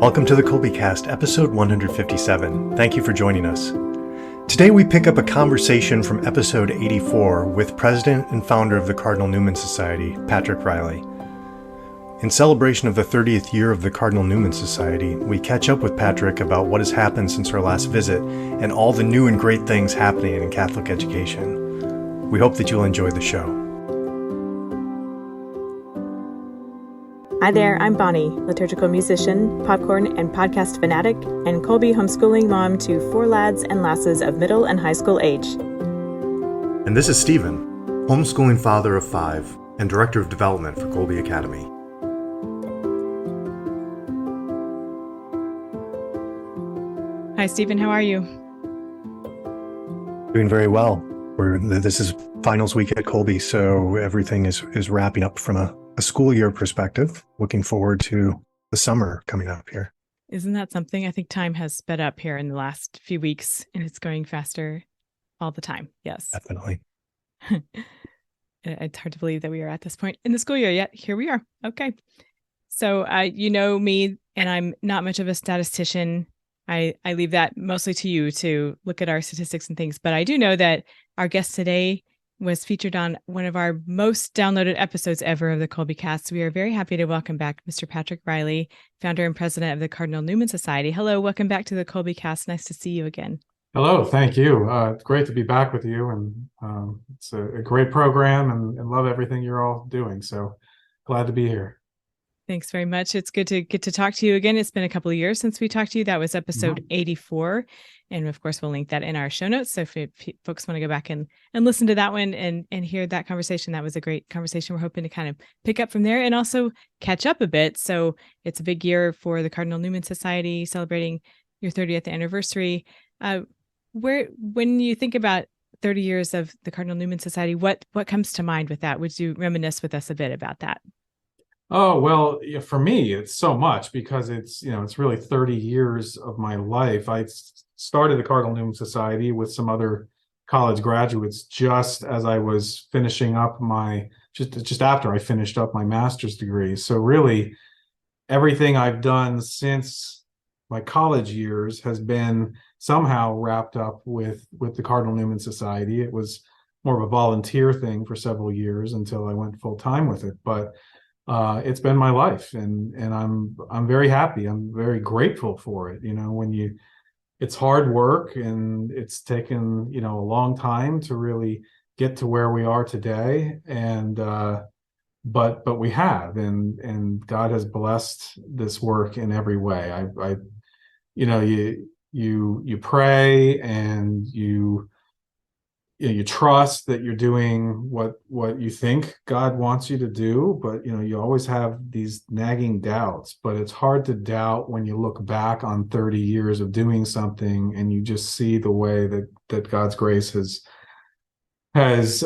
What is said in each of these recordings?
Welcome to the Kolbecast, episode 157. Thank you for joining us. Today we pick up a conversation from episode 84 with President and founder of the Cardinal Newman Society, Patrick Reilly. In celebration of the 30th year of the Cardinal Newman Society, we catch up with Patrick about what has happened since our last visit and all the new and great things happening in Catholic education. We hope that you'll enjoy the show. Hi there, I'm Bonnie, liturgical musician, popcorn and podcast fanatic, and Kolbe homeschooling mom to 4 lads and lasses of middle and high school age. And this is Stephen, homeschooling father of 5 and director of development for Kolbe Academy. Hi, Stephen. How are you? Doing very well. This is finals week at Kolbe, so everything is wrapping up from a school year perspective. Looking forward to the summer coming up here. Isn't that something? I think time has sped up here in the last few weeks, and it's going faster all the time. Yes. Definitely. It's hard to believe that we are at this point in the school year yet. Here we are. Okay. So you know me, and I'm not much of a statistician. I leave that mostly to you to look at our statistics and things. But I do know that our guest today was featured on one of our most downloaded episodes ever of the Kolbecast. We are very happy to welcome back Mr. Patrick Reilly, founder and president of the Cardinal Newman Society. Hello, welcome back to the Kolbecast. Nice to see you again. Hello, thank you. It's great to be back with you, and it's a great program, and love everything you're all doing. So glad to be here. Thanks very much. It's good to get to talk to you again. It's been a couple of years since we talked to you. That was episode 84. And of course, we'll link that in our show notes. So if folks want to go back and listen to that one and hear that conversation, that was a great conversation. We're hoping to kind of pick up from there and also catch up a bit. So it's a big year for the Cardinal Newman Society, celebrating your 30th anniversary. When you think about 30 years of the Cardinal Newman Society, what comes to mind with that? Would you reminisce with us a bit about that? Oh, well, yeah, for me, it's so much because it's really 30 years of my life. I started the Cardinal Newman Society with some other college graduates just as I was finishing up just after I finished up my master's degree. So really, everything I've done since my college years has been somehow wrapped up with the Cardinal Newman Society. It was more of a volunteer thing for several years until I went full time with it. But it's been my life, and I'm very happy. I'm very grateful for it. It's hard work, and it's taken a long time to really get to where we are today. And but we have, and God has blessed this work in every way. You pray, and you trust that you're doing what you think God wants you to do, but you always have these nagging doubts. But it's hard to doubt when you look back on 30 years of doing something and you just see the way that God's grace has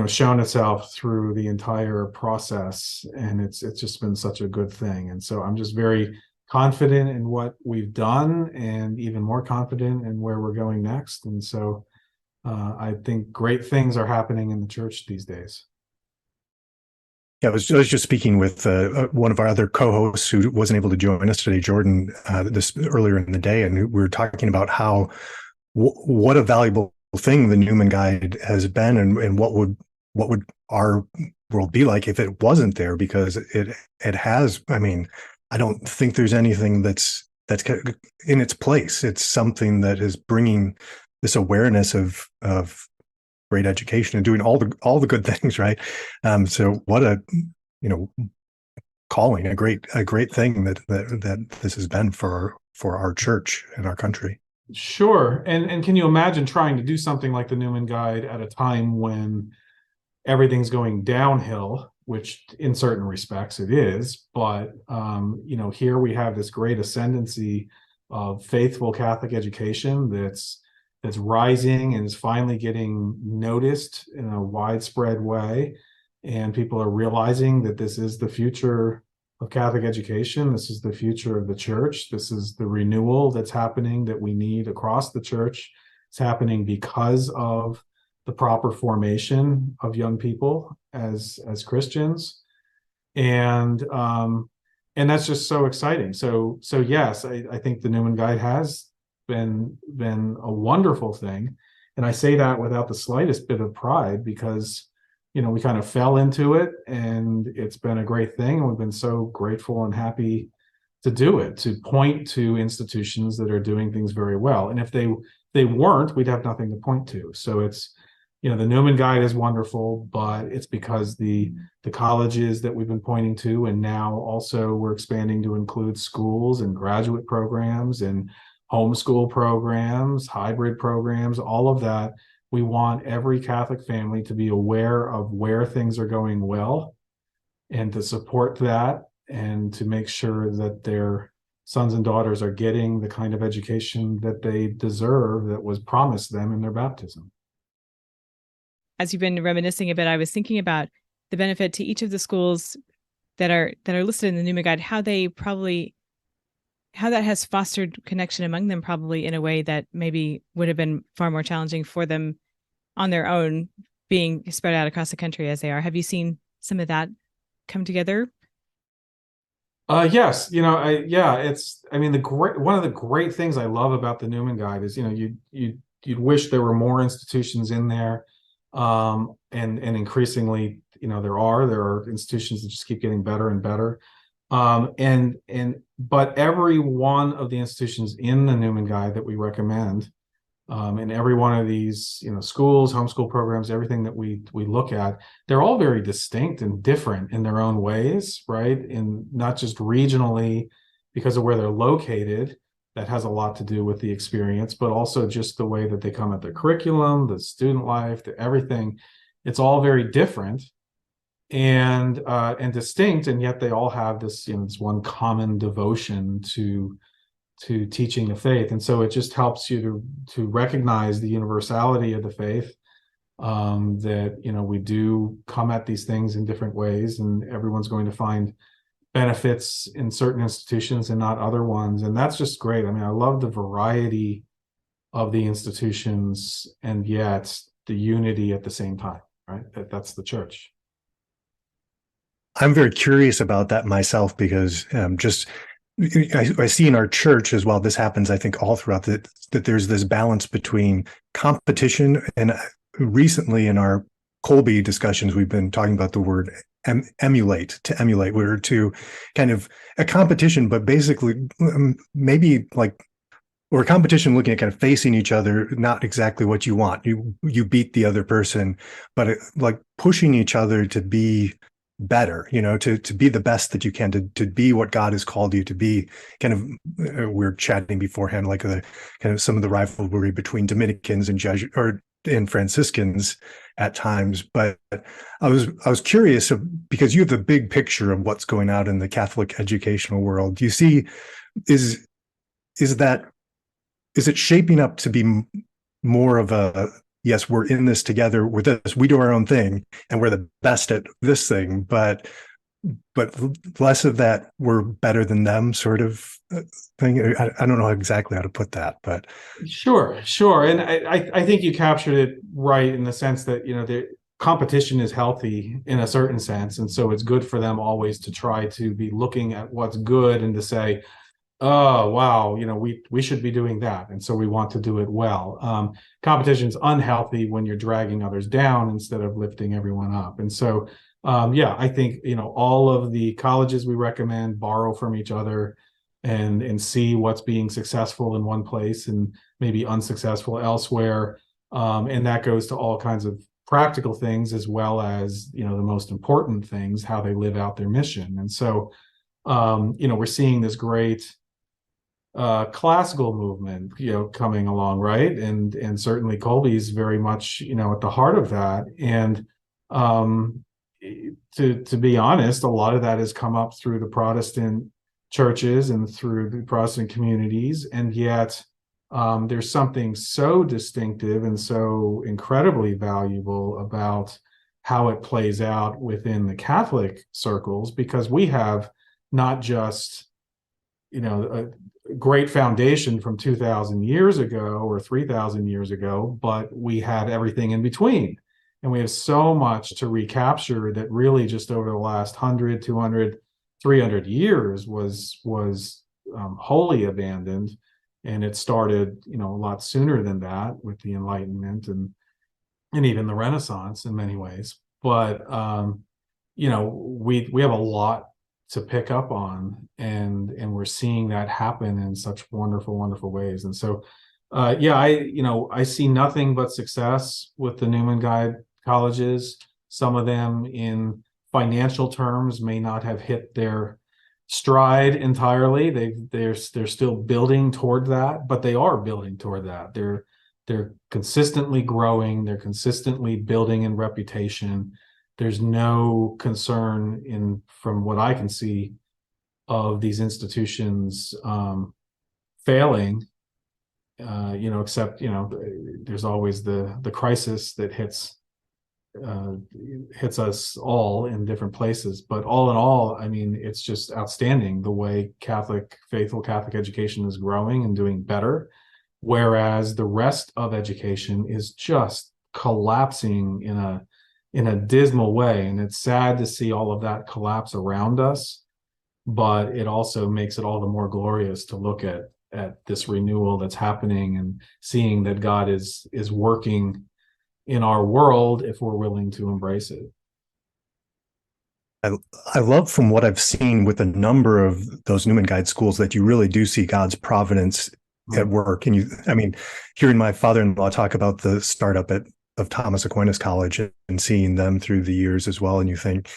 shown itself through the entire process, and it's just been such a good thing. And so I'm just very confident in what we've done, and even more confident in where we're going next. And so I think great things are happening in the church these days. Yeah, I was just speaking with one of our other co-hosts who wasn't able to join us today, Jordan, this earlier in the day, and we were talking about how what a valuable thing the Newman Guide has been, and what would our world be like if it wasn't there, because it has. I mean, I don't think there's anything that's in its place. It's something that is bringing this awareness of great education and doing all the good things, right? So what a calling, a great thing that this has been for our church and our country. Sure, and can you imagine trying to do something like the Newman Guide at a time when everything's going downhill, which in certain respects it is, but here we have this great ascendancy of faithful Catholic education that's rising and is finally getting noticed in a widespread way. And people are realizing that this is the future of Catholic education. This is the future of the church. This is the renewal that's happening that we need across the church. It's happening because of the proper formation of young people as Christians. And and that's just so exciting. So yes, I think the Newman Guide has been a wonderful thing, and I say that without the slightest bit of pride, because we kind of fell into it, and it's been a great thing, and we've been so grateful and happy to do it, to point to institutions that are doing things very well. And if they weren't, we'd have nothing to point to. So it's, the Newman Guide is wonderful, but it's because the colleges that we've been pointing to, and now also we're expanding to include schools and graduate programs and homeschool programs, hybrid programs, all of that. We want every Catholic family to be aware of where things are going well, and to support that, and to make sure that their sons and daughters are getting the kind of education that they deserve, that was promised them in their baptism. As you've been reminiscing a bit, I was thinking about the benefit to each of the schools that are listed in the Newman Guide, how that has fostered connection among them, probably in a way that maybe would have been far more challenging for them on their own, being spread out across the country as they are. Have you seen some of that come together? Yes, one of the great things I love about the Newman Guide is, you'd wish there were more institutions in there. And increasingly, there are institutions that just keep getting better and better. But every one of the institutions in the Newman Guide that we recommend, and every one of these, schools, homeschool programs, everything that we look at, they're all very distinct and different in their own ways, right? And not just regionally because of where they're located. That has a lot to do with the experience, but also just the way that they come at their curriculum, the student life, everything. It's all very different and distinct, and yet they all have this, this one common devotion to teaching the faith. And so it just helps you to recognize the universality of the faith, that we do come at these things in different ways, and everyone's going to find benefits in certain institutions and not other ones. And that's just great. I mean, I love the variety of the institutions, and yet the unity at the same time, right? That's the church. I'm very curious about that myself, because I see in our church as well, this happens, I think, all throughout that there's this balance between competition. And recently in our Kolbe discussions, we've been talking about the word emulate. We're to kind of a competition, but basically maybe or a competition looking at kind of facing each other, not exactly what you want. You beat the other person, but like pushing each other to be better, to be the best that you can, to be what God has called you to be. Kind of, we were chatting beforehand, like the kind of some of the rivalry between Dominicans and Franciscans at times. But I was curious, because you have the big picture of what's going on in the Catholic educational world. Do you see, is it shaping up to be more of a, yes, we're in this together, we're this, we do our own thing, and we're the best at this thing, but less of that, we're better than them sort of thing? I don't know exactly how to put that, but Sure. And I think you captured it right, in the sense that, the competition is healthy in a certain sense. And so it's good for them always to try to be looking at what's good, and to say, oh, wow, we should be doing that, and so we want to do it well. Competition's unhealthy when you're dragging others down instead of lifting everyone up. And so, I think, all of the colleges we recommend borrow from each other, and see what's being successful in one place and maybe unsuccessful elsewhere. And that goes to all kinds of practical things, as well as, the most important things, how they live out their mission. And so, we're seeing this great classical movement, coming along, right? And certainly Kolbe is very much, at the heart of that. And to be honest, a lot of that has come up through the Protestant churches and through the Protestant communities, and yet there's something so distinctive and so incredibly valuable about how it plays out within the Catholic circles, because we have not just, a great foundation from 2,000 years ago or 3,000 years ago, but we have everything in between. And we have so much to recapture that really just over the last 100, 200, 300 years was wholly abandoned, and it started, a lot sooner than that with the Enlightenment and even the Renaissance in many ways. But we have a lot to pick up on, and we're seeing that happen in such wonderful, wonderful ways. And so, I see nothing but success with the Newman Guide colleges. Some of them, in financial terms, may not have hit their stride entirely. They're still building toward that, but they are building toward that. They're consistently growing. They're consistently building in reputation. There's no concern, from what I can see, of these institutions failing. Except there's always the crisis that hits us all in different places. But all in all, I mean, it's just outstanding the way faithful Catholic education is growing and doing better, whereas the rest of education is just collapsing in a dismal way. And it's sad to see all of that collapse around us, but it also makes it all the more glorious to look at this renewal that's happening and seeing that God is working in our world if we're willing to embrace it. I love, from what I've seen with a number of those Newman Guide schools, that you really do see God's providence at work. And hearing my father-in-law talk about the startup of Thomas Aquinas College and seeing them through the years as well, and you think,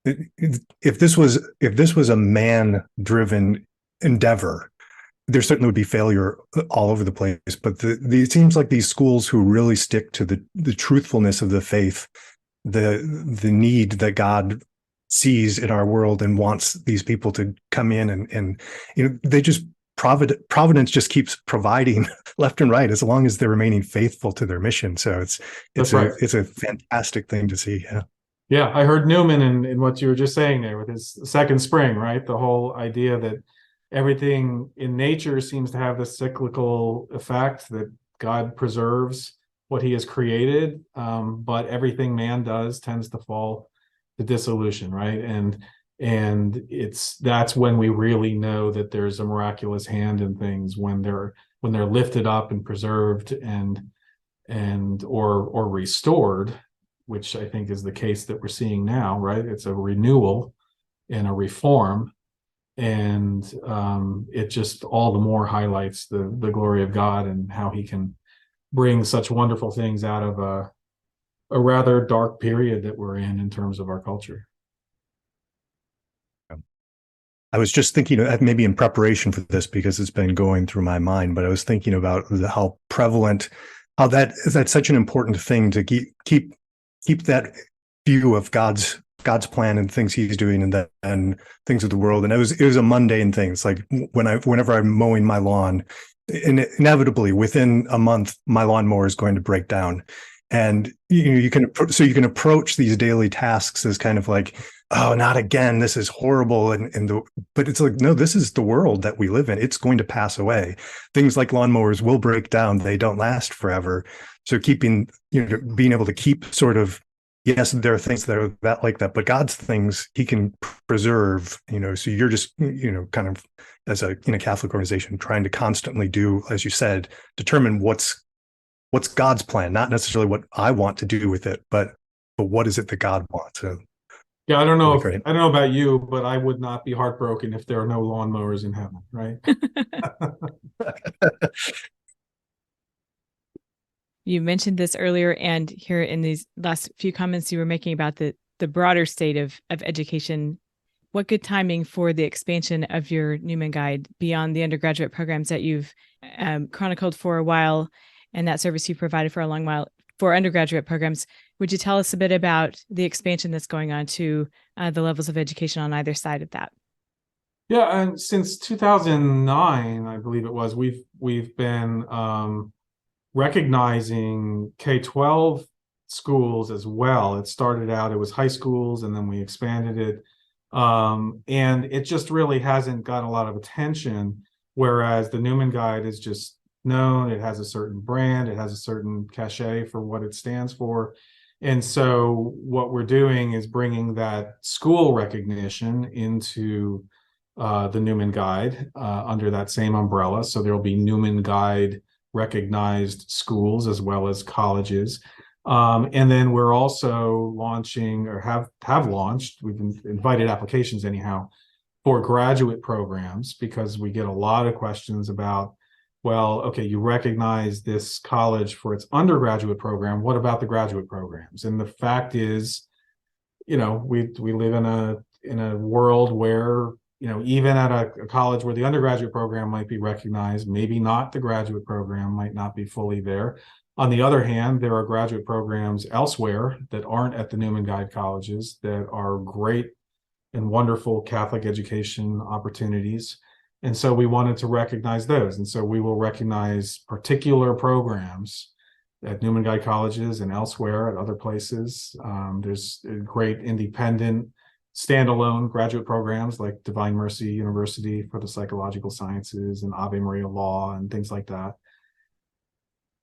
if this was a man-driven endeavor, there certainly would be failure all over the place. But it seems like these schools who really stick to the truthfulness of the faith, the need that God sees in our world and wants these people to come in, and they just providence just keeps providing left and right, as long as they're remaining faithful to their mission. So it's a fantastic thing to see. Yeah, I heard Newman in what you were just saying there with his second spring, right? The whole idea that everything in nature seems to have this cyclical effect, that God preserves what he has created, but everything man does tends to fall to dissolution, right? And that's when we really know that there's a miraculous hand in things, when they're lifted up and preserved or restored, which I think is the case that we're seeing now, right? It's a renewal and a reform. And it just all the more highlights the glory of God and how he can bring such wonderful things out of a rather dark period that we're in terms of our culture. I was just thinking, maybe in preparation for this, because it's been going through my mind, but I was thinking about how prevalent, how that's such an important thing to keep that view of God's plan and things he's doing and things of the world. And it was a mundane thing. It's like whenever I'm mowing my lawn, inevitably within a month, my lawnmower is going to break down. And you can approach these daily tasks as kind of like, oh, not again, this is horrible. But it's like, no, this is the world that we live in. It's going to pass away. Things like lawnmowers will break down. They don't last forever. So being able to keep sort of, yes, there are things that are like that, but God's things he can preserve, so you're just, kind of as a Catholic organization trying to constantly do, as you said, determine what's God's plan, not necessarily what I want to do with it, but what is it that God wants? So, yeah, I don't know about you, but I would not be heartbroken if there are no lawnmowers in heaven, right? You mentioned this earlier, and here in these last few comments you were making about the broader state of education. What good timing for the expansion of your Newman Guide beyond the undergraduate programs that you've chronicled for a while, and that service you provided for a long while for undergraduate programs. Would you tell us a bit about the expansion that's going on to the levels of education on either side of that? Yeah, and since 2009, I believe it was, we've been recognizing K-12 schools as well. It started out, it was high schools, and then we expanded it. And it just really hasn't gotten a lot of attention, whereas the Newman Guide is just known. It has a certain brand, it has a certain cachet for what it stands for. And so what we're doing is bringing that school recognition into the Newman Guide under that same umbrella. So there'll be Newman Guide recognized schools as well as colleges. And then we're also launching, or have launched, we've invited applications anyhow, for graduate programs, because we get a lot of questions about, well, okay, you recognize this college for its undergraduate program. What about the graduate programs? And the fact is, we live in a world where, even at a college where the undergraduate program might be recognized, maybe not the graduate program might not be fully there. On the other hand, there are graduate programs elsewhere that aren't at the Newman Guide colleges that are great and wonderful Catholic education opportunities. And so we wanted to recognize those. And so we will recognize particular programs at Newman Guide colleges and elsewhere at other places. There's great independent standalone graduate programs like Divine Mercy University for the psychological sciences and Ave Maria Law and things like that.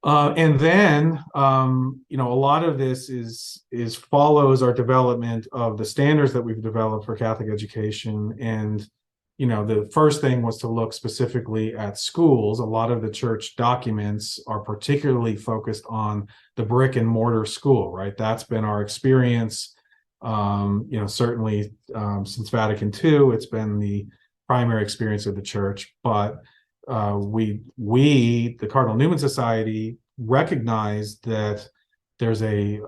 And then, a lot of this is follows our development of the standards that we've developed for Catholic education. And, the first thing was to look specifically at schools. A lot of the church documents are particularly focused on the brick and mortar school, right? That's been our experience. Certainly since Vatican II, it's been the primary experience of the church. But we, the Cardinal Newman Society, recognize that there's a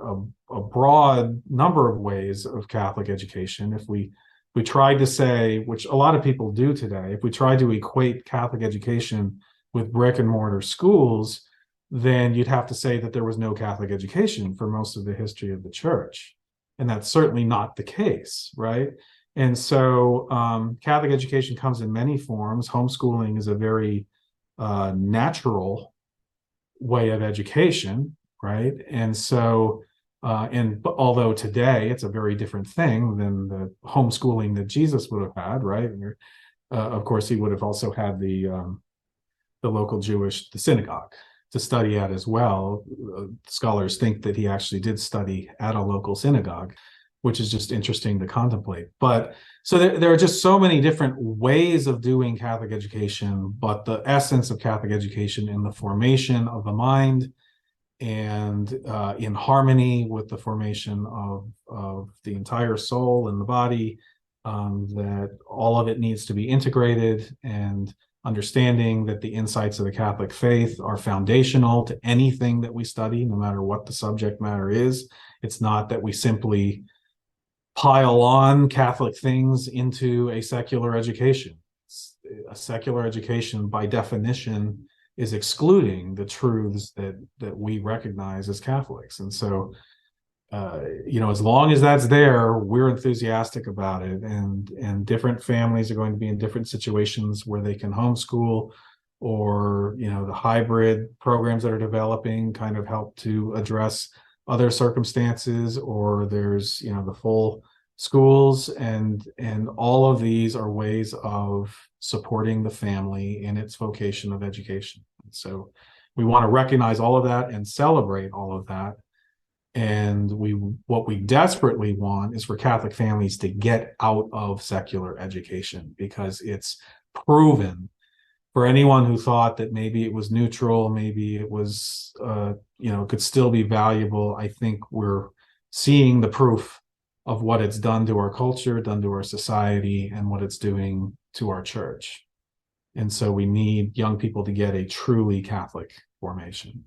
broad number of ways of Catholic education. If we tried to say, which a lot of people do today, if we tried to equate Catholic education with brick and mortar schools, then you'd have to say that there was no Catholic education for most of the history of the church. And that's certainly not the case, right? And so Catholic education comes in many forms. Homeschooling is a very natural way of education, right? And so, although today it's a very different thing than the homeschooling that Jesus would have had, right? And of course, he would have also had the local the synagogue to study at as well. Scholars think that he actually did study at a local synagogue, which is just interesting to contemplate. But so there are just so many different ways of doing Catholic education, but the essence of Catholic education in the formation of the mind and in harmony with the formation of the entire soul and the body, that all of it needs to be integrated, and understanding that the insights of the Catholic faith are foundational to anything that we study, no matter what the subject matter is. It's not that we simply pile on Catholic things into a secular education. A secular education, by definition, is excluding the truths that we recognize as Catholics. And so, as long as that's there, we're enthusiastic about it. And different families are going to be in different situations where they can homeschool, or, the hybrid programs that are developing kind of help to address other circumstances, or there's, the full schools, and all of these are ways of supporting the family in its vocation of education. So we want to recognize all of that and celebrate all of that. And what we desperately want is for Catholic families to get out of secular education, because it's proven, for anyone who thought that maybe it was neutral, maybe it was, could still be valuable. I think we're seeing the proof of what it's done to our culture, done to our society, and what it's doing to our church. And so we need young people to get a truly Catholic formation.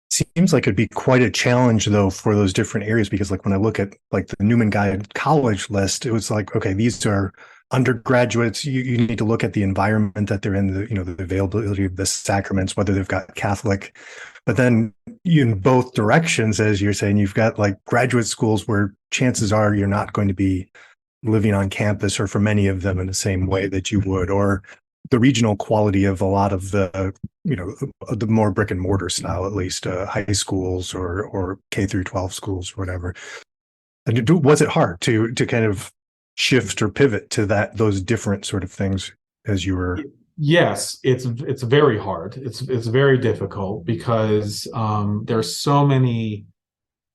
Seems like it'd be quite a challenge, though, for those different areas, because like when I look at like the Newman Guide college list, it was like, okay, these are undergraduates. You need to look at the environment that they're in, the availability of the sacraments, whether they've got Catholic. But then in both directions, as you're saying, you've got like graduate schools where chances are you're not going to be living on campus, or for many of them in the same way that you would, or the regional quality of a lot of the, the more brick and mortar style, at least high schools or K through 12 schools or whatever. And was it hard to kind of shift or pivot to those different sort of things as you were Yes, it's very hard. It's very difficult because there's so many,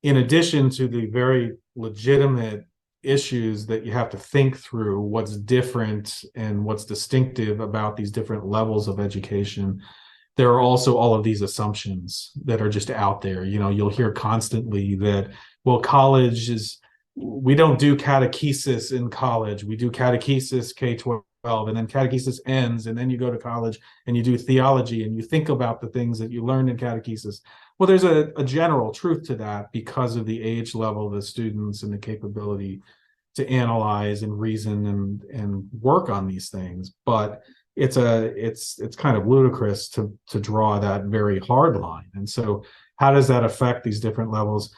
in addition to the very legitimate issues that you have to think through, what's different and what's distinctive about these different levels of education. There are also all of these assumptions that are just out there. You know, you'll hear constantly that, well, college is, we don't do catechesis in college. We do catechesis K-12, and then catechesis ends, and then you go to college and you do theology and you think about the things that you learned in catechesis. Well, there's a general truth to that because of the age level of the students and the capability to analyze and reason and work on these things. But it's kind of ludicrous to draw that very hard line. And so how does that affect these different levels?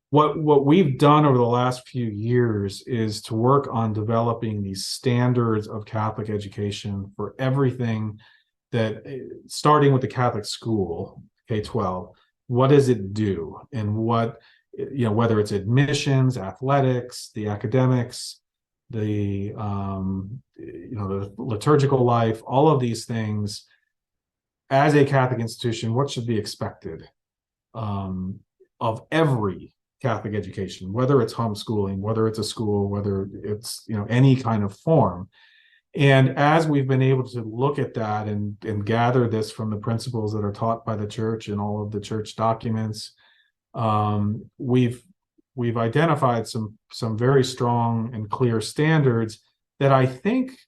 What we've done over the last few years is to work on developing these standards of Catholic education for everything, that starting with the Catholic school, K-12, what does it do? And what, you know, whether it's admissions, athletics, the academics, the the liturgical life, all of these things, as a Catholic institution, what should be expected of every Catholic education, whether it's homeschooling, whether it's a school, whether it's, you know, any kind of form. And as we've been able to look at that and gather this from the principles that are taught by the church and all of the church documents, we've identified some very strong and clear standards that I think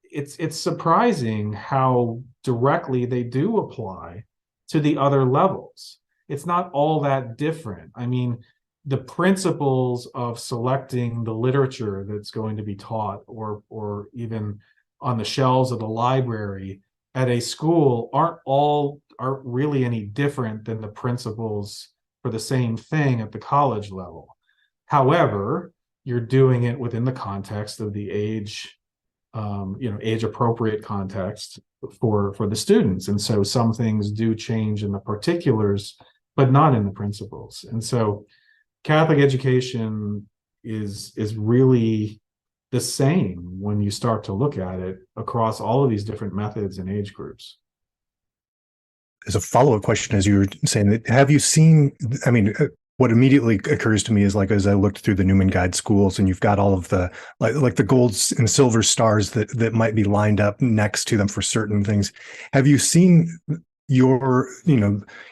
it's surprising how directly they do apply to the other levels. It's not all that different. I mean, the principles of selecting the literature that's going to be taught, or even on the shelves of the library at a school, aren't really any different than the principles for the same thing at the college level. However, you're doing it within the context of the age appropriate context for the students. And so some things do change in the particulars, but not in the principles. And so Catholic education is really the same when you start to look at it across all of these different methods and age groups. As a follow-up question, as you were saying, that, have you seen, I mean, what immediately occurs to me is, like, as I looked through the Newman Guide schools, and you've got all of the like the golds and silver stars that might be lined up next to them for certain things. Have you seen your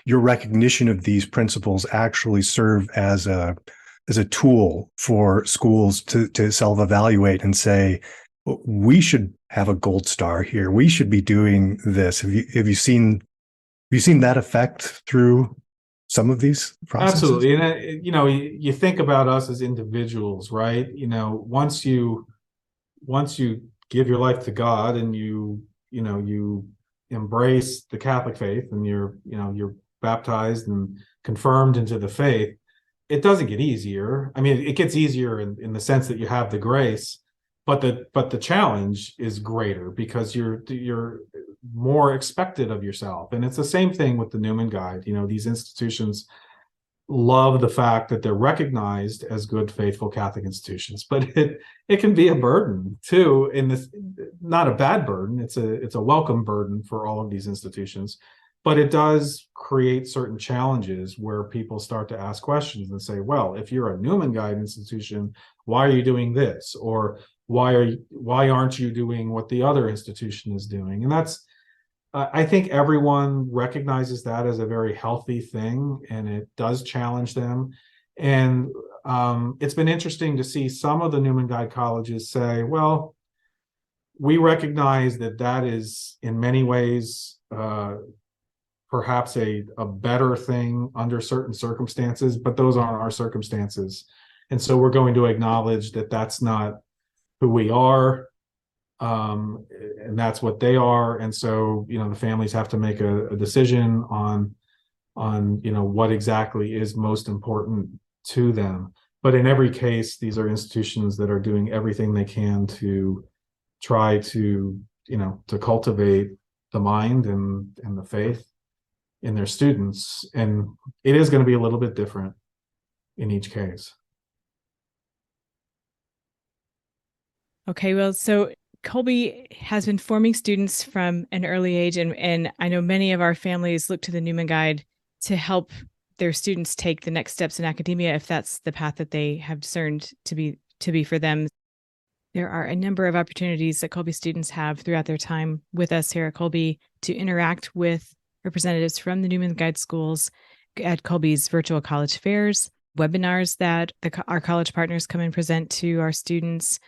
recognition of these principles actually serve as a tool for schools to self-evaluate and say, well, we should have a gold star here, we should be doing this? Have you seen that effect through some of these processes? Absolutely. And you think about us as individuals, right? You know, once you give your life to God and you embrace the Catholic faith, and you're baptized and confirmed into the faith, it doesn't get easier. I mean, it gets easier in the sense that you have the grace, but the challenge is greater because you're more expected of yourself. And it's the same thing with the Newman Guide. You know, these institutions love the fact that they're recognized as good, faithful Catholic institutions, but it can be a burden too. In this, not a bad burden. It's a welcome burden for all of these institutions, but it does create certain challenges where people start to ask questions and say, well, if you're a Newman Guide institution, why are you doing this? Or why aren't you doing what the other institution is doing? And that's, I think everyone recognizes that as a very healthy thing, and it does challenge them. And it's been interesting to see some of the Newman Guide colleges say, well, we recognize that is in many ways perhaps a better thing under certain circumstances, but those aren't our circumstances. And so we're going to acknowledge that that's not who we are. And that's what they are. And so, the families have to make a decision on what exactly is most important to them. But in every case, these are institutions that are doing everything they can to try to cultivate the mind and the faith in their students. And it is going to be a little bit different in each case. Okay, well, so Kolbe has been forming students from an early age, and I know many of our families look to the Newman Guide to help their students take the next steps in academia if that's the path that they have discerned to be for them. There are a number of opportunities that Kolbe students have throughout their time with us here at Kolbe to interact with representatives from the Newman Guide schools at Kolbe's virtual college fairs, webinars that our college partners come and present to our students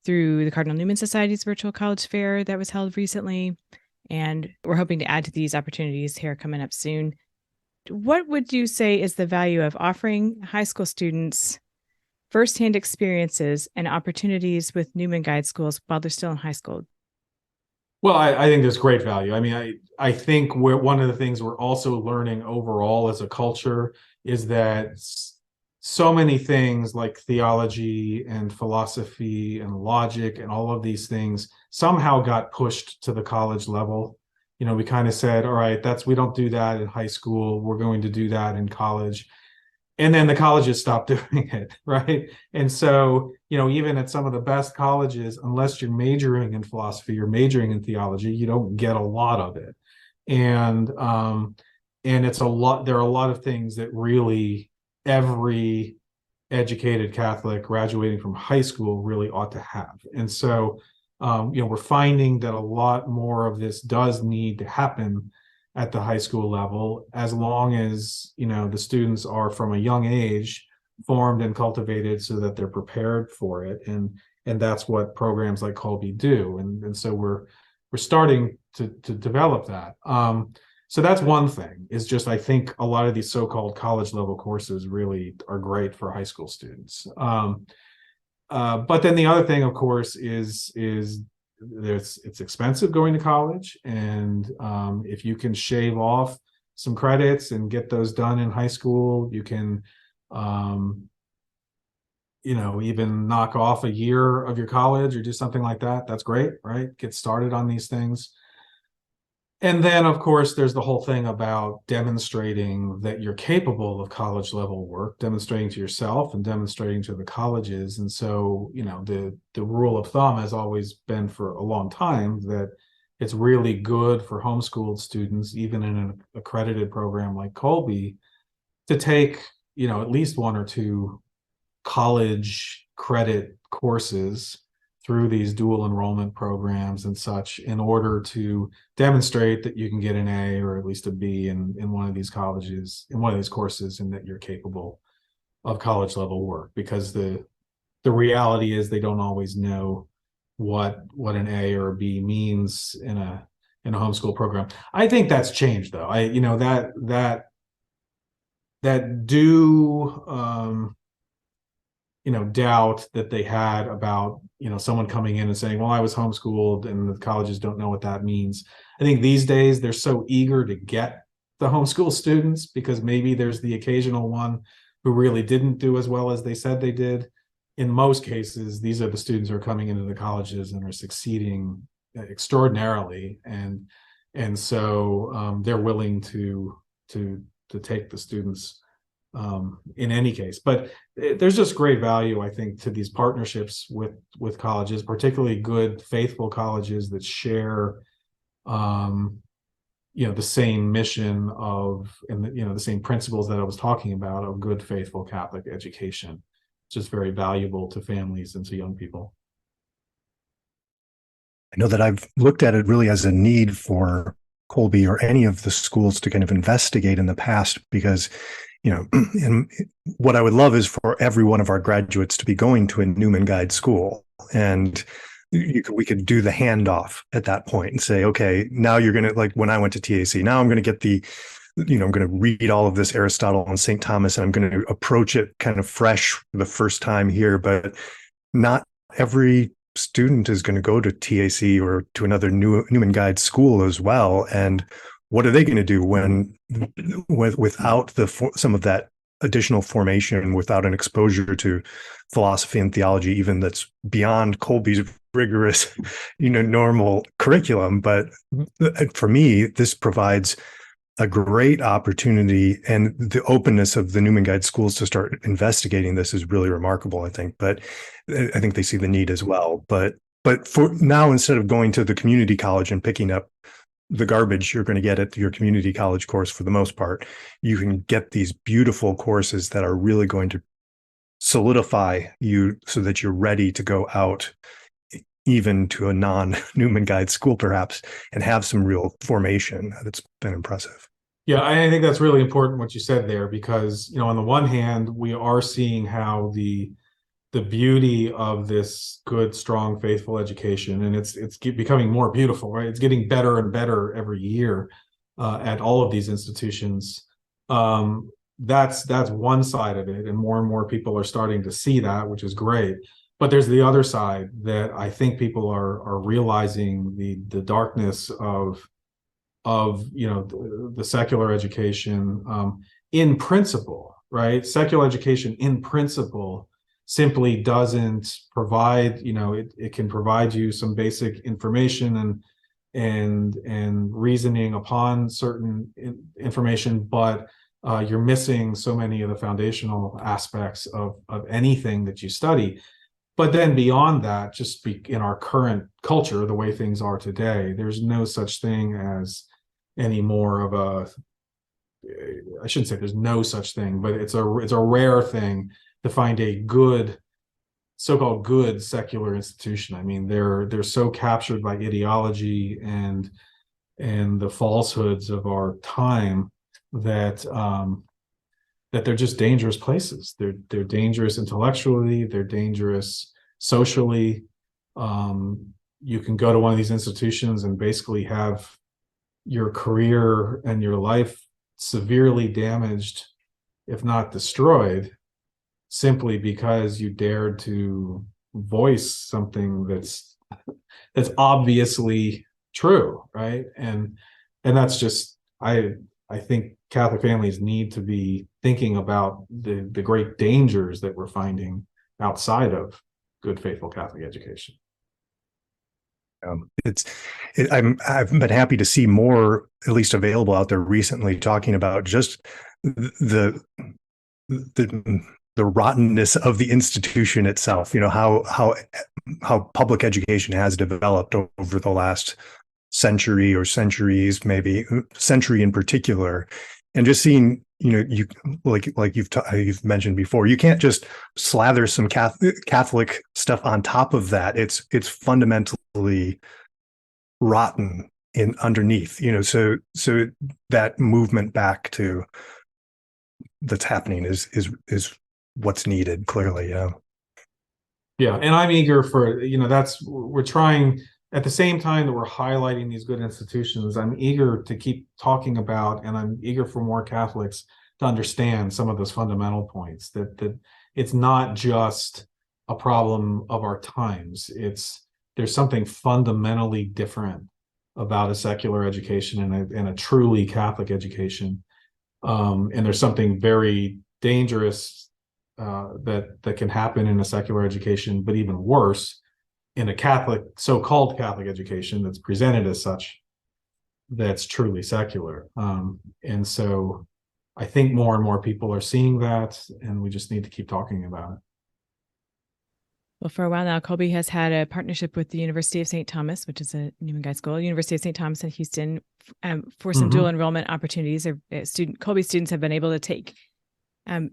through the Cardinal Newman Society's virtual college fair that was held recently. And we're hoping to add to these opportunities here coming up soon. What would you say is the value of offering high school students firsthand experiences and opportunities with Newman Guide schools while they're still in high school? Well, I think there's great value. I mean, I think one of the things we're also learning overall as a culture is that so many things like theology and philosophy and logic and all of these things somehow got pushed to the college level. You know, we kind of said, all right, we don't do that in high school. We're going to do that in college. And then the colleges stopped doing it, right? And so, you know, even at some of the best colleges, unless you're majoring in philosophy or majoring in theology, you don't get a lot of it. And it's a lot. There are a lot of things that really every educated Catholic graduating from high school really ought to have. And so, you know, we're finding that a lot more of this does need to happen at the high school level, as long as, you know, the students are from a young age formed and cultivated so that they're prepared for it. And that's what programs like Kolbe do. And so we're starting to develop that. So that's one thing, is just, I think a lot of these so-called college level courses really are great for high school students. But then the other thing, of course, is it's expensive going to college, and if you can shave off some credits and get those done in high school, you can you know, even knock off a year of your college or do something like that. That's great, right? Get started on these things. And then, of course, there's the whole thing about demonstrating that you're capable of college level work, demonstrating to yourself and demonstrating to the colleges. And so, you know, the rule of thumb has always been for a long time that it's really good for homeschooled students, even in an accredited program like Kolbe, to take, you know, at least one or two college credit courses through these dual enrollment programs and such, in order to demonstrate that you can get an A or at least a B in one of these colleges, in one of these courses, and that you're capable of college level work. Because the reality is they don't always know what an A or a B means in a homeschool program. I think that's changed, though. You know, that you know, doubt that they had about, you know, someone coming in and saying, well, I was homeschooled, and the colleges don't know what that means. I think these days they're so eager to get the homeschool students, because maybe there's the occasional one who really didn't do as well as they said they did. In most cases, these are the students who are coming into the colleges and are succeeding extraordinarily. And so they're willing to take the students in any case. But there's just great value, I think, to these partnerships with colleges, particularly good, faithful colleges that share, you know, the same mission of, and, you know, the same principles that I was talking about of good, faithful Catholic education. Just very valuable to families and to young people. I know that I've looked at it really as a need for Kolbe or any of the schools to kind of investigate in the past, because, you know, and what I would love is for every one of our graduates to be going to a Newman Guide school, and we could do the handoff at that point and say, okay, now you're going to, like when I went to TAC, now I'm going to get I'm going to read all of this Aristotle and St. Thomas, and I'm going to approach it kind of fresh for the first time here. But not every student is going to go to TAC or to another Newman Guide school as well. And what are they going to do without some of that additional formation, without an exposure to philosophy and theology, even that's beyond Kolbe's rigorous, you know, normal curriculum? But for me, this provides a great opportunity, and the openness of the Newman Guide schools to start investigating this is really remarkable, I think. But I think they see the need as well. But But for now, instead of going to the community college and picking up the garbage you're going to get at your community college course, for the most part, you can get these beautiful courses that are really going to solidify you so that you're ready to go out, even to a non-Newman Guide school, perhaps, and have some real formation. That's been impressive. Yeah, I think that's really important what you said there, because, on the one hand, we are seeing how the beauty of this good, strong, faithful education, and it's becoming more beautiful, right? It's getting better and better every year at all of these institutions. That's one side of it, and more people are starting to see that, which is great. But there's the other side that I think people are realizing the darkness of the secular education in principle, right? Secular education in principle simply doesn't provide, it can provide you some basic information and reasoning upon certain information, but you're missing so many of the foundational aspects of anything that you study. But then beyond that, just in our current culture, the way things are today, there's no such thing as any more of I shouldn't say there's no such thing, but it's a rare thing to find a good, so-called good secular institution. I mean, they're so captured by ideology and the falsehoods of our time that they're just dangerous places. They're dangerous intellectually, they're dangerous socially. You can go to one of these institutions and basically have your career and your life severely damaged, if not destroyed, simply because you dared to voice something that's obviously true, right? And that's just, I think Catholic families need to be thinking about the great dangers that we're finding outside of good, faithful Catholic education. I've been happy to see more, at least available out there recently, talking about just the rottenness of the institution itself. How public education has developed over the last century or centuries, maybe century in particular, and just seeing, you like you've mentioned before, you can't just slather some Catholic stuff on top of that. It's fundamentally rotten underneath, so that movement back to that's happening is what's needed, clearly. Yeah, and I'm eager for, we're trying, at the same time that we're highlighting these good institutions, I'm eager to keep talking about, and I'm eager for more Catholics to understand some of those fundamental points, that it's not just a problem of our times. There's something fundamentally different about a secular education and a truly Catholic education. And there's something very dangerous that can happen in a secular education, but even worse in a Catholic, so-called Catholic education that's presented as such, that's truly secular. And so I think more and more people are seeing that, and we just need to keep talking about it. Well, for a while now, Kolbe has had a partnership with the University of St. Thomas, which is a Newman Guide school, University of St. Thomas in Houston, for some dual enrollment opportunities. Kolbe students have been able to take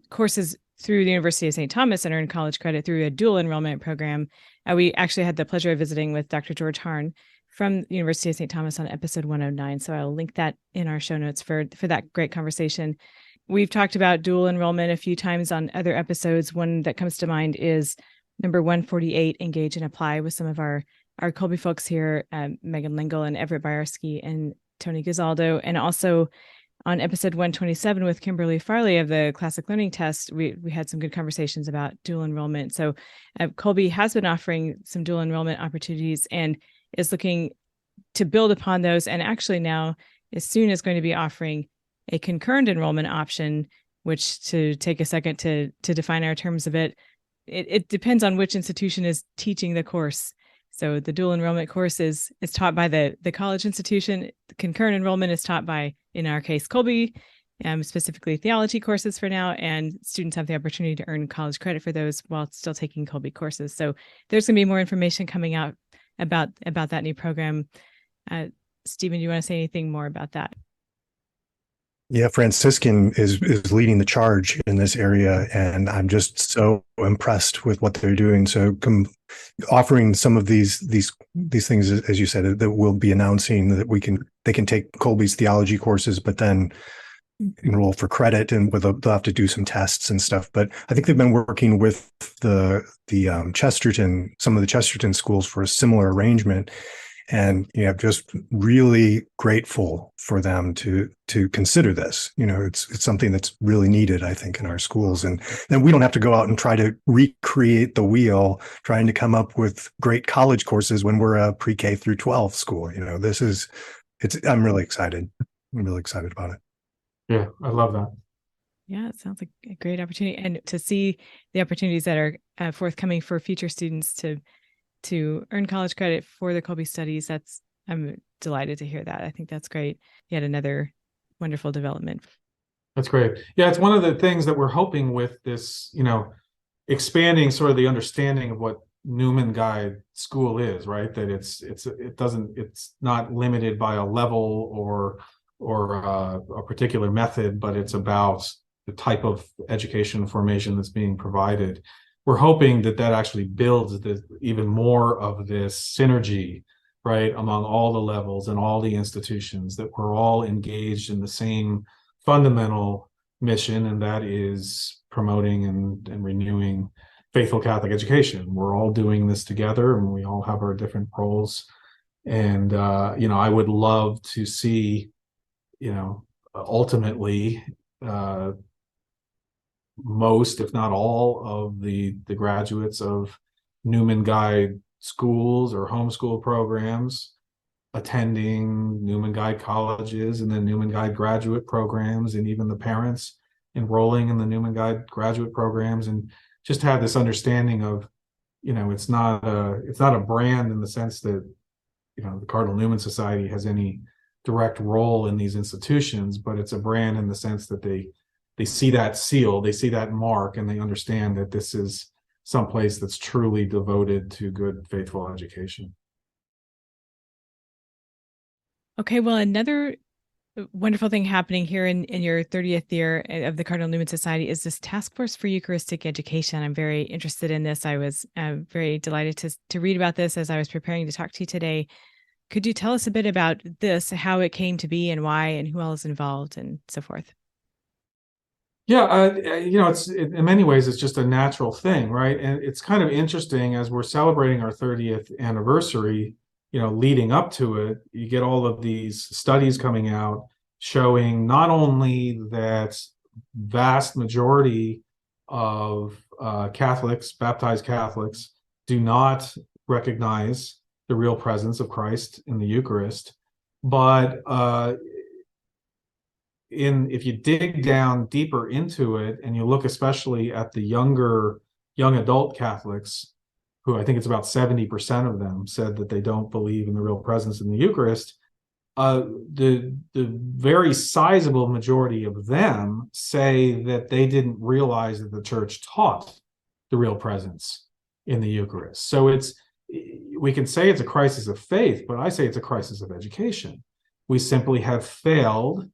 courses through the University of St. Thomas and earn college credit through a dual enrollment program. We actually had the pleasure of visiting with Dr. George Harne from the University of St. Thomas on episode 109. So I'll link that in our show notes for that great conversation. We've talked about dual enrollment a few times on other episodes. One that comes to mind is number 148, Engage and Apply, with some of our Kolbe folks here, Megan Lingle and Everett Byarski and Tony Gizaldo. And also on episode 127 with Kimberly Farley of the Classic Learning Test, we had some good conversations about dual enrollment. So Kolbe has been offering some dual enrollment opportunities and is looking to build upon those. And actually now, as soon as going to be offering a concurrent enrollment option, which, to take a second to define our terms a bit, it depends on which institution is teaching the course. So the dual enrollment course is taught by the college institution. The concurrent enrollment is taught by, in our case, Kolbe, specifically theology courses for now, and students have the opportunity to earn college credit for those while still taking Kolbe courses. So there's going to be more information coming out about that new program. Stephen, do you want to say anything more about that? Yeah, Franciscan is leading the charge in this area, and I'm just so impressed with what they're doing. So offering some of these things, as you said, that we'll be announcing, that they can take Kolbe's theology courses, but then enroll for credit, and they'll have to do some tests and stuff. But I think they've been working with some of the Chesterton schools for a similar arrangement. And just really grateful for them to consider this. It's something that's really needed, I think, in our schools. And then we don't have to go out and try to recreate the wheel, trying to come up with great college courses when we're a pre-K through 12 school. I'm really excited. I'm really excited about it. Yeah, I love that. Yeah, it sounds like a great opportunity, and to see the opportunities that are forthcoming for future students to earn college credit for the Kolbe studies. I'm delighted to hear that. I think that's great. Yet another wonderful development. That's great. Yeah, it's one of the things that we're hoping with this, expanding sort of the understanding of what Newman Guide School is, right? That it's not limited by a level or a particular method, but it's about the type of education formation that's being provided. We're hoping that actually builds even more of this synergy, right, among all the levels and all the institutions, that we're all engaged in the same fundamental mission, and that is promoting and renewing faithful Catholic education. We're all doing this together, and we all have our different roles. And, I would love to see, ultimately, most, if not all, of the graduates of Newman Guide schools or homeschool programs attending Newman Guide colleges and then Newman Guide graduate programs, and even the parents enrolling in the Newman Guide graduate programs, and just have this understanding of, it's not a brand in the sense that, the Cardinal Newman Society has any direct role in these institutions, but it's a brand in the sense that they see that seal, they see that mark, and they understand that this is someplace that's truly devoted to good, faithful education. Okay, well, another wonderful thing happening here in your 30th year of the Cardinal Newman Society is this taskforce for Eucharistic education. I'm very interested in this. I was very delighted to read about this as I was preparing to talk to you today. Could you tell us a bit about this, how it came to be and why, and who all is involved and so forth? Yeah, it's in many ways, it's just a natural thing, right? And it's kind of interesting as we're celebrating our 30th anniversary, leading up to it, you get all of these studies coming out showing not only that vast majority of Catholics, baptized Catholics, do not recognize the real presence of Christ in the Eucharist, but if you dig down deeper into it and you look especially at the young adult Catholics, who I think it's about 70% of them said that they don't believe in the real presence in the Eucharist, the very sizable majority of them say that they didn't realize that the church taught the real presence in the Eucharist. So we can say it's a crisis of faith, but I say it's a crisis of education. We simply have failed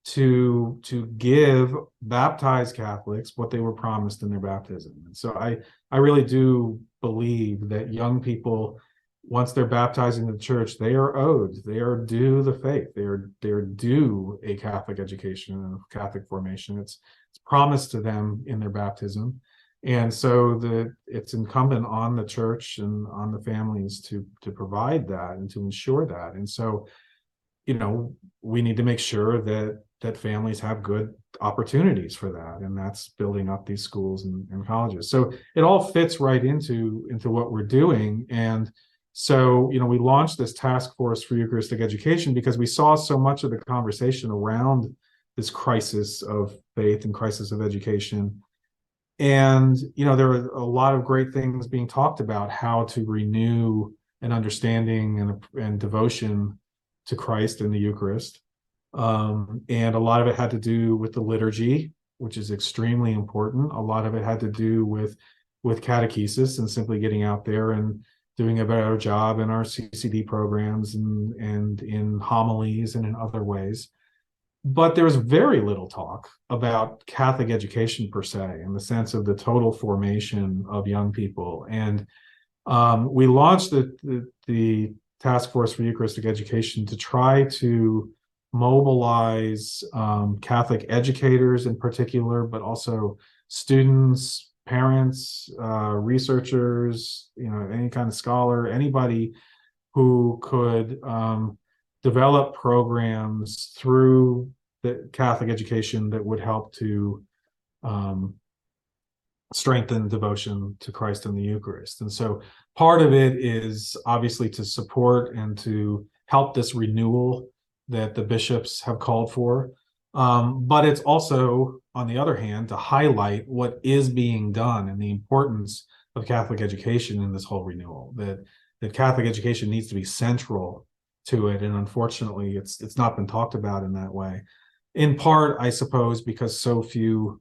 to give baptized Catholics what they were promised in their baptism. And so I really do believe that young people, once they're baptized in the church, they are due the faith. They're due a Catholic education and a Catholic formation. It's promised to them in their baptism. And so it's incumbent on the church and on the families to provide that and to ensure that. And so, we need to make sure that families have good opportunities for that, and that's building up these schools and colleges. So it all fits right into what we're doing. And so, we launched this task force for Eucharistic education because we saw so much of the conversation around this crisis of faith and crisis of education. And, there are a lot of great things being talked about, how to renew an understanding and devotion to Christ in the Eucharist. And a lot of it had to do with the liturgy, which is extremely important. A lot of it had to do with catechesis and simply getting out there and doing a better job in our CCD programs and in homilies and in other ways. But there was very little talk about Catholic education per se, in the sense of the total formation of young people. And we launched the Task Force for Eucharistic Education to try to mobilize Catholic educators in particular, but also students, parents, researchers, any kind of scholar, anybody who could develop programs through the Catholic education that would help to strengthen devotion to Christ and the Eucharist. And so part of it is obviously to support and to help this renewal that the bishops have called for. But it's also, on the other hand, to highlight what is being done and the importance of Catholic education in this whole renewal, that Catholic education needs to be central to it. And unfortunately, it's not been talked about in that way. In part, I suppose, because so few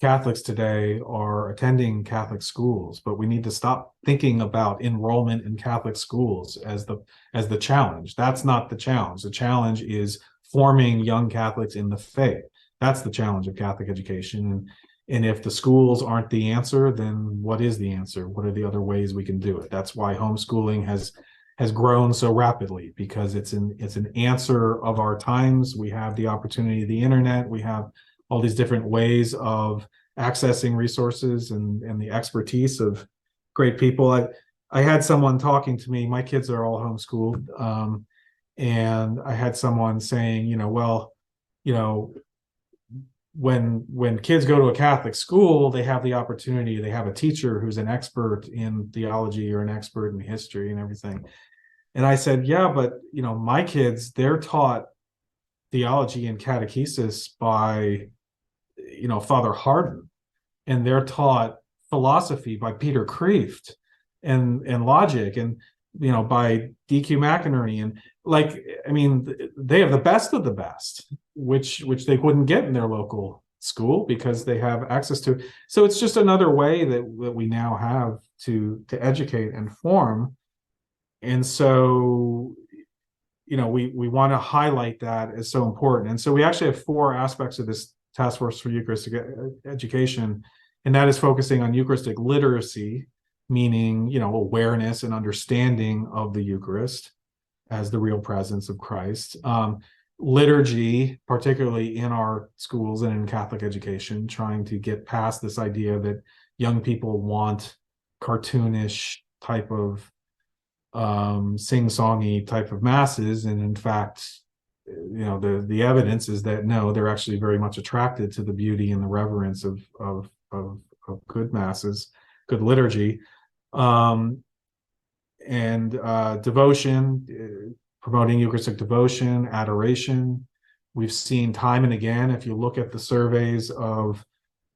Catholics today are attending Catholic schools, but we need to stop thinking about enrollment in Catholic schools as the challenge. That's not the challenge. The challenge is forming young Catholics in the faith. That's the challenge of Catholic education. And if the schools aren't the answer, then what is the answer? What are the other ways we can do it? That's why homeschooling has grown so rapidly, because it's an answer of our times. We have the opportunity of the internet. We have all these different ways of accessing resources and the expertise of great people. I had someone talking to me. My kids are all homeschooled, and I had someone saying, when kids go to a Catholic school, they have the opportunity. They have a teacher who's an expert in theology or an expert in history and everything. And I said, yeah, but my kids, they're taught theology and catechesis by Father Harne, and they're taught philosophy by Peter Kreeft, and logic, and by D.Q. McInerney, and they have the best of the best, which they wouldn't get in their local school because they have access to. So it's just another way that we now have to educate and form. And so we want to highlight that as so important. And so we actually have 4 aspects of this Task Force for Eucharistic Education, and that is focusing on Eucharistic literacy, meaning awareness and understanding of the Eucharist as the real presence of Christ. Liturgy, particularly in our schools and in Catholic education, trying to get past this idea that young people want cartoonish type of sing-songy type of masses, and in fact, the evidence is that no, they're actually very much attracted to the beauty and the reverence of good masses, good liturgy, and devotion, promoting Eucharistic devotion, adoration. We've seen time and again, if you look at the surveys of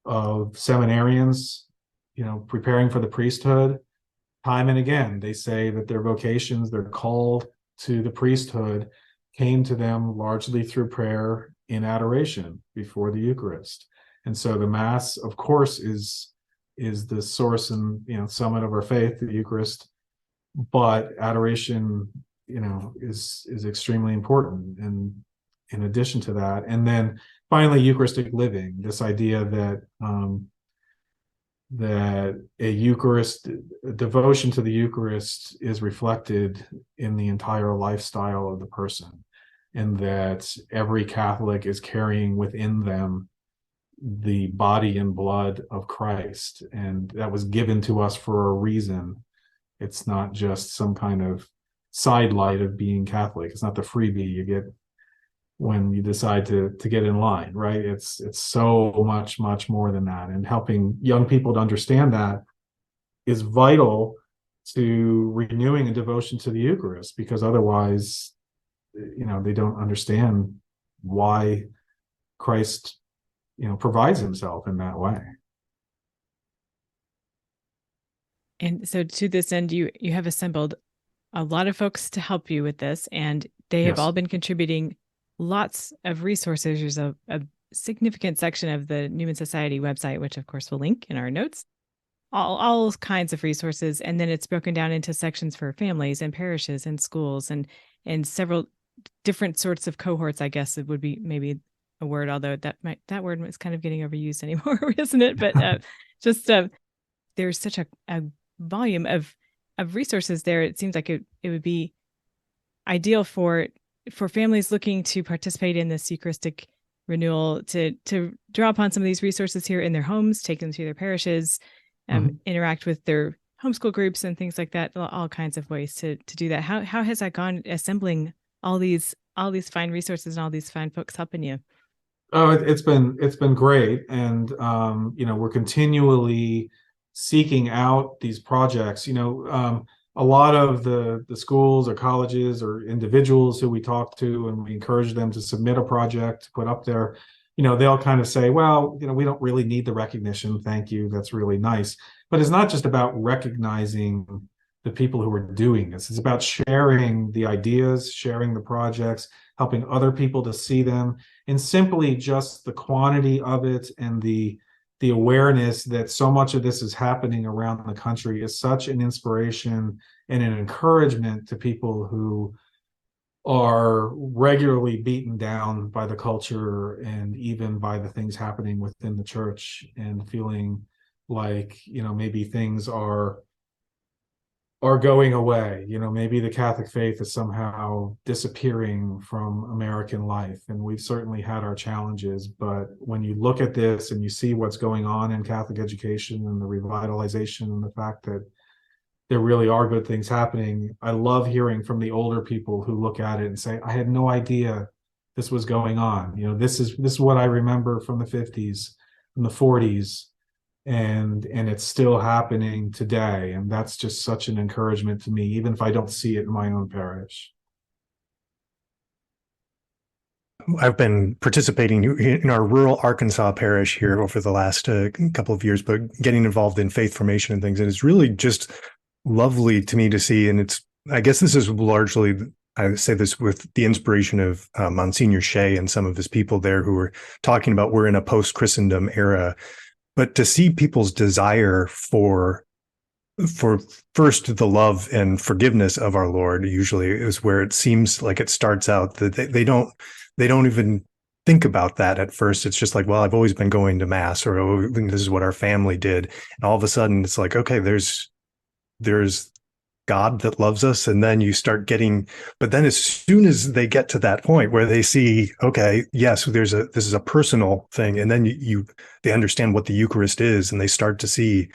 seminarians, preparing for the priesthood, time and again, they say that their vocations, their call to the priesthood, came to them largely through prayer in adoration before the Eucharist. And so the Mass, of course, is the source and summit of our faith, the Eucharist, but adoration, is extremely important. And in addition to that, and then finally, Eucharistic living, this idea that a devotion to the Eucharist is reflected in the entire lifestyle of the person, and that every Catholic is carrying within them the body and blood of Christ, and that was given to us for a reason. It's not just some kind of sidelight of being Catholic. It's not the freebie you get when you decide to get in line, right? It's so much more than that. And helping young people to understand that is vital to renewing a devotion to the Eucharist, because otherwise, they don't understand why Christ, provides himself in that way. And so to this end, you have assembled a lot of folks to help you with this, and they have all been contributing lots of resources. There's a significant section of the Newman Society website, which of course we'll link in our notes, all kinds of resources, and then it's broken down into sections for families and parishes and schools and several different sorts of cohorts. I guess it would be maybe a word, although that word is kind of getting overused anymore, isn't it? But there's such a volume of resources there. It seems like it would be ideal for families looking to participate in this Eucharistic renewal to draw upon some of these resources here in their homes, take them to their parishes, interact with their homeschool groups and things like that. All kinds of ways to do that. How has that gone, assembling all these fine resources and all these fine folks helping you? Oh, it's been great, and we're continually seeking out these projects. A lot of the schools or colleges or individuals who we talk to, and we encourage them to submit a project to put up there, they'll kind of say, well, we don't really need the recognition. Thank you. That's really nice. But it's not just about recognizing the people who are doing this. It's about sharing the ideas, sharing the projects, helping other people to see them, and simply just the quantity of it and the awareness that so much of this is happening around the country is such an inspiration and an encouragement to people who are regularly beaten down by the culture and even by the things happening within the church, and feeling like, maybe things are going away. Maybe the Catholic faith is somehow disappearing from American life. And we've certainly had our challenges, but when you look at this and you see what's going on in Catholic education and the revitalization and the fact that there really are good things happening, I love hearing from the older people who look at it and say, I had no idea this was going on. This is what I remember from the 50s, from the 40s. And it's still happening today, and that's just such an encouragement to me, even if I don't see it in my own parish. I've been participating in our rural Arkansas parish here over the last couple of years, but getting involved in faith formation and things, and it's really just lovely to me to see. And I guess this is largely, I say this with the inspiration of Monsignor Shea and some of his people there who were talking about we're in a post-Christendom era. But to see people's desire for first the love and forgiveness of our Lord usually is where it seems like it starts out, that they don't even think about that at first. It's just like, well, I've always been going to mass, or oh, this is what our family did. And all of a sudden it's like, okay, there's God that loves us. And then you start getting, but then as soon as they get to that point where they see, okay, yes, this is a personal thing. And then they understand what the Eucharist is, and they start to see,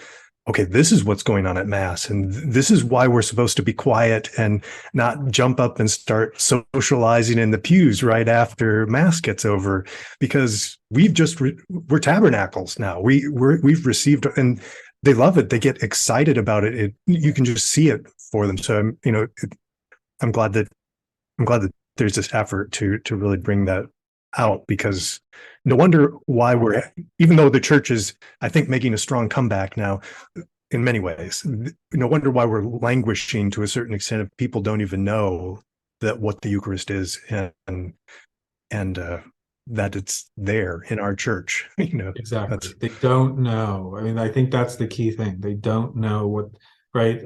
okay, this is what's going on at Mass. And this is why we're supposed to be quiet and not jump up and start socializing in the pews right after Mass gets over, because we're tabernacles now. We've received, and they love it. They get excited about it. You can just see it for them. So I'm glad that there's this effort to really bring that out, because no wonder why even though the church is, I think, making a strong comeback now in many ways, no wonder why we're languishing to a certain extent if people don't even know that what the Eucharist is, and that it's there in our church. Exactly. They don't know. I mean, I think that's the key thing. They don't know what, right?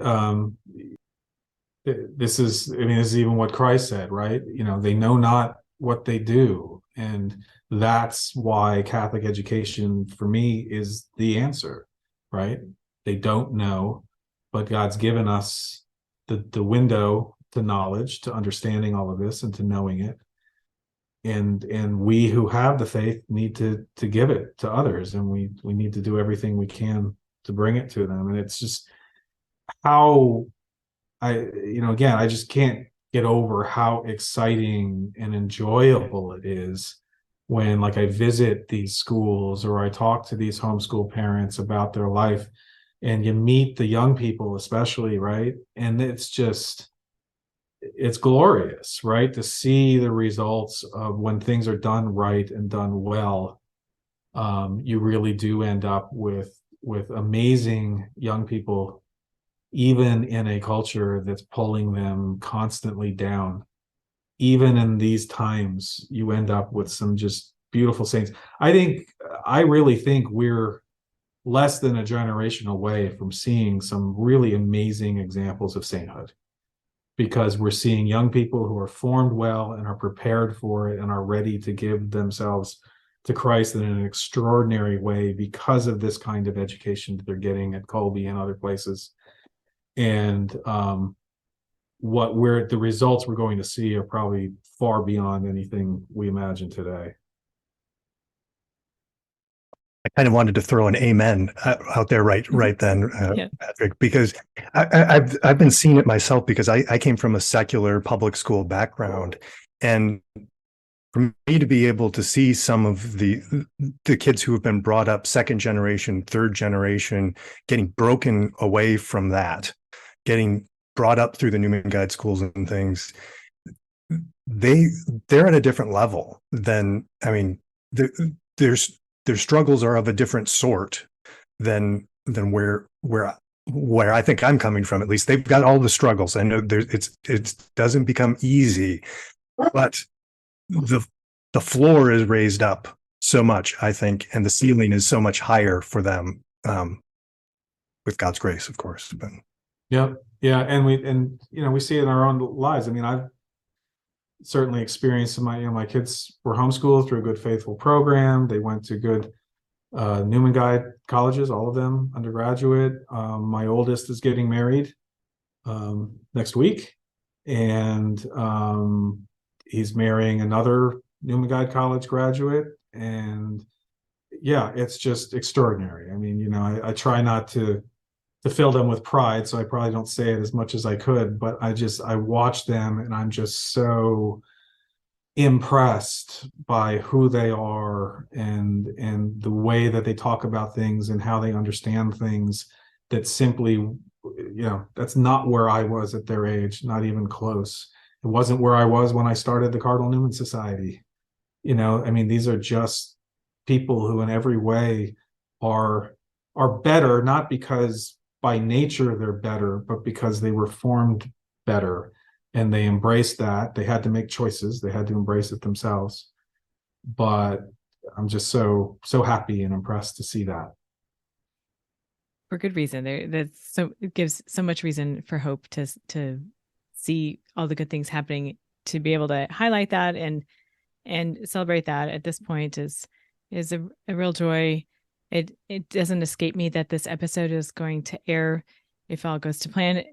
This is even what Christ said, right? They know not what they do. And that's why Catholic education for me is the answer, right? They don't know, but God's given us the window to knowledge, to understanding all of this and to knowing it. And we who have the faith need to give it to others, and we need to do everything we can to bring it to them. And it's just how I just can't get over how exciting and enjoyable it is when, like, I visit these schools or I talk to these homeschool parents about their life, and you meet the young people especially, right? And it's glorious, right? To see the results of when things are done right and done well. You really do end up with amazing young people, even in a culture that's pulling them constantly down. Even in these times, you end up with some just beautiful saints. I really think we're less than a generation away from seeing some really amazing examples of sainthood, because we're seeing young people who are formed well and are prepared for it and are ready to give themselves to Christ in an extraordinary way because of this kind of education that they're getting at Kolbe and other places. And the results we're going to see are probably far beyond anything we imagine today. I kind of wanted to throw an amen out there right then, Patrick, because I've been seeing it myself, because I came from a secular public school background, and for me to be able to see some of the kids who have been brought up second generation, third generation, getting broken away from that, getting brought up through the Newman Guide schools and things, they're at a different level than, I mean, their struggles are of a different sort than where I think I'm coming from. At least they've got all the struggles. I know it doesn't become easy, but the floor is raised up so much, I think, and the ceiling is so much higher for them, with God's grace, of course. But yeah, and we see it in our own lives. I mean, I've certainly experienced my kids were homeschooled through a good faithful program. They went to good Newman Guide colleges, all of them undergraduate. My oldest is getting married next week, and he's marrying another Newman Guide college graduate. And yeah, it's just extraordinary. I mean, I try not to fill them with pride, so I probably don't say it as much as I could, but I watch them and I'm just so impressed by who they are and the way that they talk about things and how they understand things that simply, that's not where I was at their age, not even close. It wasn't where I was when I started the Cardinal Newman Society. I mean, these are just people who in every way are better, not because by nature they're better, but because they were formed better and they embraced that. They had to make choices. They had to embrace it themselves. But I'm just so happy and impressed to see that. For good reason. It gives so much reason for hope to see all the good things happening, to be able to highlight that and celebrate that at this point is a real joy. It doesn't escape me that this episode is going to air, if all goes to plan,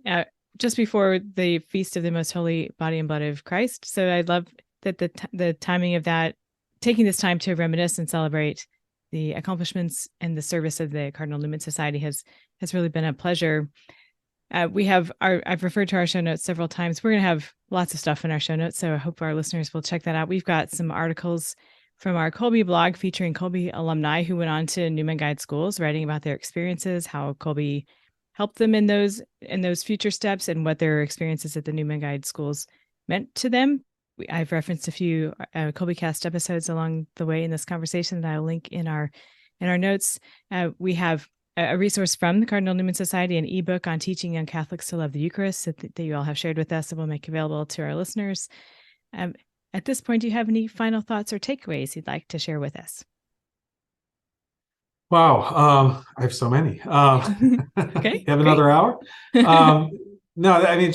just before the Feast of the Most Holy Body and Blood of Christ. So I love that the timing of that, taking this time to reminisce and celebrate the accomplishments and the service of the Cardinal Newman Society has really been a pleasure. I've referred to our show notes several times. We're going to have lots of stuff in our show notes, so I hope our listeners will check that out. We've got some articles from our Kolbe blog featuring Kolbe alumni who went on to Newman Guide schools, writing about their experiences, how Kolbe helped them in those future steps, and what their experiences at the Newman Guide schools meant to them. I've referenced a few Kolbecast episodes along the way in this conversation that I'll link in our notes. We have a resource from the Cardinal Newman Society, an ebook on teaching young Catholics to love the Eucharist that you all have shared with us and will make available to our listeners. At this point, do you have any final thoughts or takeaways you'd like to share with us? Wow, I have so many. Okay, have another hour? No, I mean,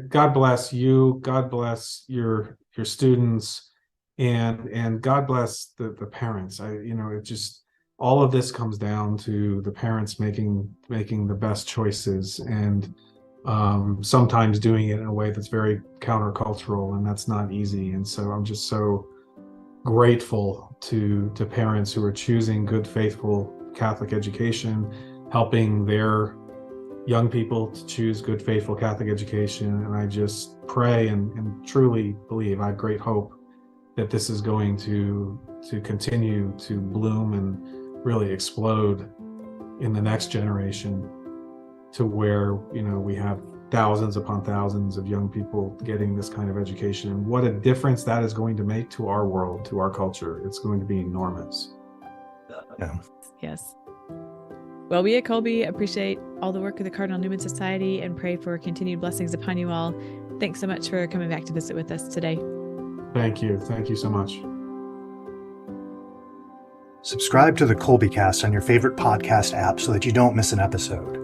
God bless you. God bless your students, and God bless the parents. It just, all of this comes down to the parents making the best choices, and sometimes doing it in a way that's very countercultural, and that's not easy. And so I'm just so grateful to parents who are choosing good, faithful Catholic education, helping their young people to choose good, faithful Catholic education. And I just pray and truly believe, I have great hope that this is going to continue to bloom and really explode in the next generation, to where we have thousands upon thousands of young people getting this kind of education. And what a difference that is going to make to our world, to our culture. It's going to be enormous. Yeah. Yes. Well, we at Kolbe appreciate all the work of the Cardinal Newman Society and pray for continued blessings upon you all. Thanks so much for coming back to visit with us today. Thank you. Thank you so much. Subscribe to the Kolbecast on your favorite podcast app so that you don't miss an episode.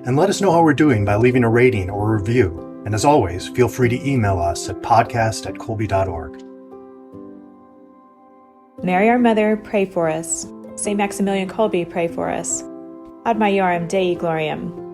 And let us know how we're doing by leaving a rating or a review. And as always, feel free to email us at podcast@kolbe.org. Mary our Mother, pray for us. Saint Maximilian Kolbe, pray for us. Ad Maiorem Dei Gloriam.